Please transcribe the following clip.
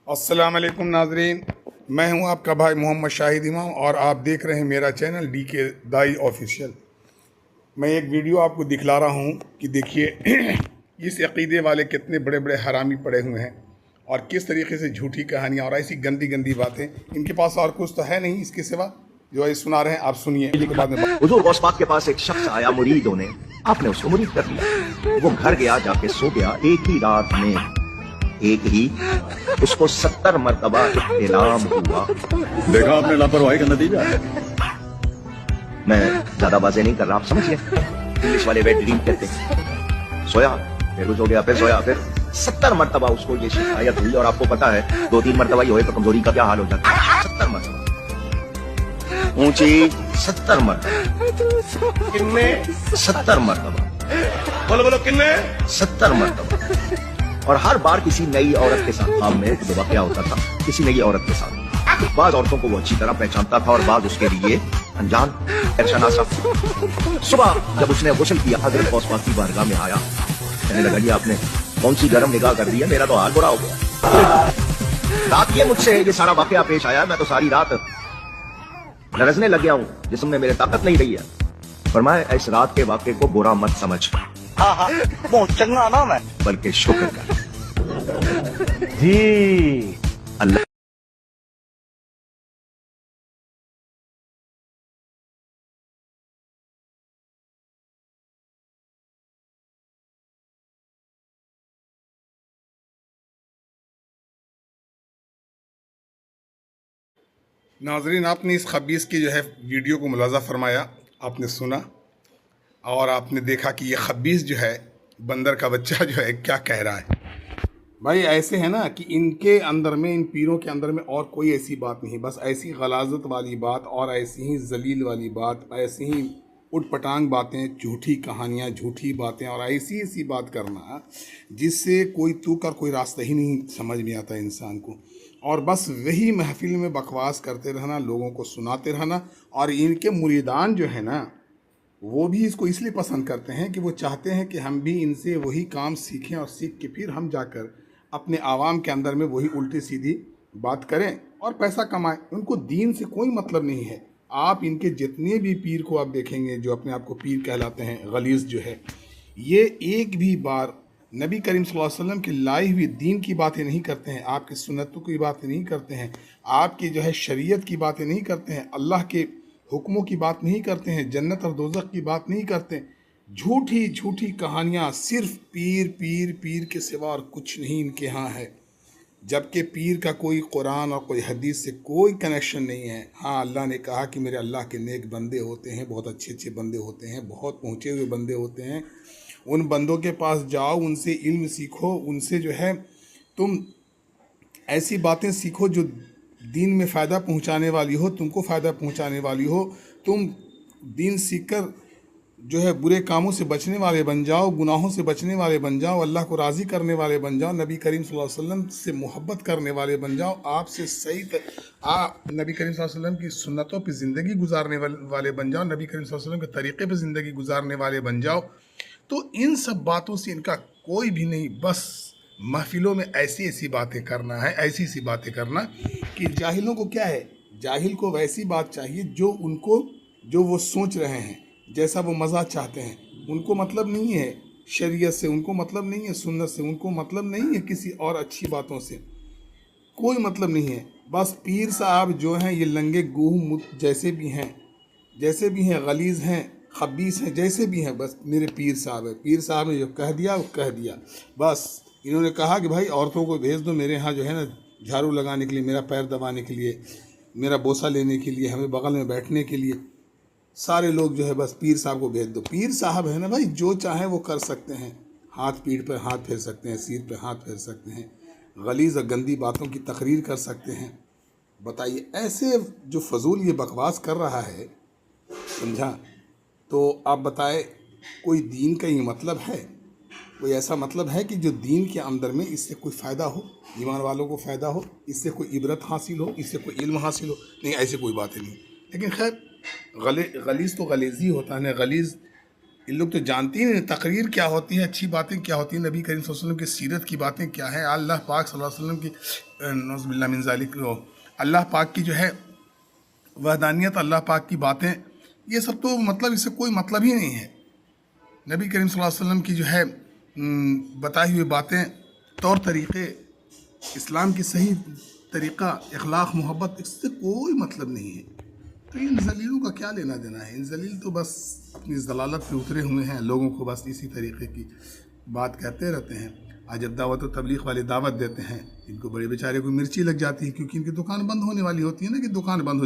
السلام علیکم ناظرین، میں ہوں آپ کا بھائی محمد شاہد امام اور آپ دیکھ رہے ہیں میرا چینل ڈی کے دائی آفیشیل۔ میں ایک ویڈیو آپ کو دکھلا رہا ہوں کہ دیکھیے اس عقیدے والے کتنے بڑے بڑے حرامی پڑے ہوئے ہیں اور کس طریقے سے جھوٹی کہانیاں اور ایسی گندی گندی باتیں، ان کے پاس اور کچھ تو ہے نہیں اس کے سوا جو یہ سنا رہے ہیں۔ آپ سنیے کے بعد میں حضور غوث پاک کے پاس ایک شخص آیا مریدوں نے، آپ نے اس کو مرید کر لیا۔ وہ گھر گیا، جا کے سو گیا، ایک ہی رات میں اس کو 70 مرتبہ احتلام ہوا۔ دیکھا آپ نے لاپرواہی کا نتیجہ ہے۔ میں زیادہ بازیں نہیں کر رہا، آپ سمجھ گئے؟ انگلش والے ویٹ ڈریم کہتے ہیں۔ سویا، پھر کچھ ہو گیا، پھر سویا، پھر 70 مرتبہ اس کو یہ شکایت ہوئی، اور آپ کو پتا ہے 2-3 مرتبہ یہ ہوئے تو کمزوری کا کیا حال ہو جاتا ہے۔ 70 مرتبہ اونچی، 70 مرتبہ کتنے؟ 70 مرتبہ بولو کتنے؟ 70 مرتبہ، اور ہر بار کسی نئی عورت کے ساتھ خواب میں جو واقعہ ہوتا تھا، کسی نئی عورت کے ساتھ۔ بعض عورتوں کو وہ اچھی طرح پہچانتا تھا اور بعض اس کے لیے انجان شناسا۔ صبح جب اس نے غسل کیا، حضرت غوث پاک کی بارگاہ میں آیا، کہنے لگا جی آپ نے کون سی گرم نگاہ کر دی ہے، میرا تو حال برا ہو گیا۔ رات یہ مجھ سے یہ سارا واقعہ پیش آیا، میں تو ساری رات لرزنے لگ گیا ہوں، جسم میں میرے طاقت نہیں رہی ہے۔ فرمایا اس رات کے واقعے کو برا مت سمجھ، بہت چنگا نام ہے، بلکہ شکر کر۔ جی اللہ ناظرین، آپ نے اس خبیث کی جو ہے ویڈیو کو ملاحظہ فرمایا، آپ نے سنا اور آپ نے دیکھا کہ یہ خبیث جو ہے بندر کا بچہ جو ہے کیا کہہ رہا ہے۔ بھائی ایسے ہے نا کہ ان کے اندر میں، ان پیروں کے اندر میں اور کوئی ایسی بات نہیں، بس ایسی غلاظت والی بات اور ایسی ہی ذلیل والی بات، ایسی ہی اٹھ پٹانگ باتیں، جھوٹی کہانیاں، جھوٹی باتیں اور ایسی ایسی بات کرنا جس سے کوئی تو کر کوئی راستہ ہی نہیں سمجھ میں آتا انسان کو، اور بس وہی محفل میں بکواس کرتے رہنا، لوگوں کو سناتے رہنا۔ اور ان کے مریدان جو ہے نا وہ بھی اس کو اس لیے پسند کرتے ہیں کہ وہ چاہتے ہیں کہ ہم بھی ان سے وہی کام سیکھیں اور سیکھ کے پھر ہم جا کر اپنے عوام کے اندر میں وہی الٹی سیدھی بات کریں اور پیسہ کمائیں۔ ان کو دین سے کوئی مطلب نہیں ہے۔ آپ ان کے جتنے بھی پیر کو آپ دیکھیں گے جو اپنے آپ کو پیر کہلاتے ہیں، غلیظ جو ہے، یہ ایک بھی بار نبی کریم صلی اللہ علیہ وسلم کی لائی ہوئی دین کی باتیں نہیں کرتے ہیں، آپ کی سنتوں کی باتیں نہیں کرتے ہیں، آپ کی جو ہے شریعت کی باتیں نہیں کرتے ہیں، اللہ کے حکموں کی بات نہیں کرتے ہیں، جنت اور دوزخ کی بات نہیں کرتے۔ جھوٹی جھوٹی کہانیاں، صرف پیر پیر پیر کے سوا اور کچھ نہیں ان کے ہاں ہے، جبکہ پیر کا کوئی قرآن اور کوئی حدیث سے کوئی کنیکشن نہیں ہے۔ ہاں، اللہ نے کہا کہ میرے اللہ کے نیک بندے ہوتے ہیں، بہت اچھے اچھے بندے ہوتے ہیں، بہت پہنچے ہوئے بندے ہوتے ہیں، ان بندوں کے پاس جاؤ، ان سے علم سیکھو، ان سے جو ہے تم ایسی باتیں سیکھو جو دین میں فائدہ پہنچانے والی ہو، تم کو فائدہ پہنچانے والی ہو۔ تم دین سیکھ کر جو ہے برے کاموں سے بچنے والے بن جاؤ، گناہوں سے بچنے والے بن جاؤ، اللہ کو راضی کرنے والے بن جاؤ، نبی کریم صلی اللہ علیہ وسلم سے محبت کرنے والے بن جاؤ، آپ سے نبی کریم صلی اللہ علیہ وسلم کی سنتوں پہ زندگی گزارنے والے بن جاؤ، نبی کریم صلی اللہ علیہ وسلم کے طریقے پہ زندگی گزارنے والے بن جاؤ۔ تو ان سب باتوں سے ان کا کوئی بھی نہیں، بس محفلوں میں ایسی ایسی باتیں کرنا ہے، ایسی ایسی باتیں کرنا کہ جاہلوں کو کیا ہے، جاہل کو ویسی بات چاہیے جو وہ سوچ رہے ہیں، جیسا وہ مزہ چاہتے ہیں۔ ان کو مطلب نہیں ہے شریعت سے، ان کو مطلب نہیں ہے سنت سے، ان کو مطلب نہیں ہے کسی اور اچھی باتوں سے، کوئی مطلب نہیں ہے۔ بس پیر صاحب جو ہیں یہ لنگے گوہ جیسے بھی ہیں، غلیظ ہیں، خبیث ہیں، جیسے بھی ہیں، بس میرے پیر صاحب ہے، پیر صاحب نے جو کہہ دیا وہ کہہ دیا۔ بس انہوں نے کہا کہ بھائی عورتوں کو بھیج دو میرے ہاں جو ہے نا جھاڑو لگانے کے لیے، میرا پیر دبانے کے لیے، میرا بوسہ لینے کے لیے، ہمیں بغل میں بیٹھنے کے لیے، سارے لوگ جو ہے بس پیر صاحب کو بھیج دو۔ پیر صاحب ہے نا بھائی، جو چاہیں وہ کر سکتے ہیں، ہاتھ پیٹھ پہ ہاتھ پھیر سکتے ہیں، سیر پہ ہاتھ پھیر سکتے ہیں، غلیظ اور گندی باتوں کی تقریر کر سکتے ہیں۔ بتائیے ایسے جو فضول یہ بکواس کر رہا ہے، سمجھا؟ تو آپ بتائیں کوئی دین کا یہ مطلب ہے؟ کوئی ایسا مطلب ہے کہ جو دین کے اندر میں اس سے کوئی فائدہ ہو، ایمان والوں کو فائدہ ہو، اس سے کوئی عبرت حاصل ہو، اس سے کوئی علم حاصل ہو؟ نہیں، ایسی کوئی باتیں نہیں۔ لیکن خیر، غلیظ تو غلیظ ہی ہوتا ہے نا، غلیظ ان لوگ تو جانتے ہی نہیں تقریر کیا ہوتی ہے, اچھی باتیں کیا ہوتی ہیں, نبی کریم صلی اللہ علیہ وسلم کی سیرت کی باتیں کیا ہیں, اللہ پاک صلی اللہ علیہ وسلم کی نعوذ باللہ من ذالک اللہ پاک کی جو ہے وحدانیت, اللہ پاک کی باتیں, یہ سب تو مطلب اس سے کوئی مطلب ہی نہیں ہے. نبی کریم صلی اللہ علیہ وسلم کی جو ہے بتائی ہوئی باتیں, طور طریقے, اسلام کی صحیح طریقہ, اخلاق, محبت, اس سے کوئی مطلب نہیں ہے. تو ان ذلیلوں کا کیا لینا دینا ہے؟ ان ذلیل تو بس اپنی ضلالت پہ اترے ہوئے ہیں, لوگوں کو بس اسی طریقے کی بات کہتے رہتے ہیں. آج جب دعوت و تبلیغ والے دعوت دیتے ہیں, ان کو بڑے بیچارے کو مرچی لگ جاتی ہے, کیونکہ ان کی دکان بند ہونے والی ہوتی ہے نا, کہ دکان بند ہو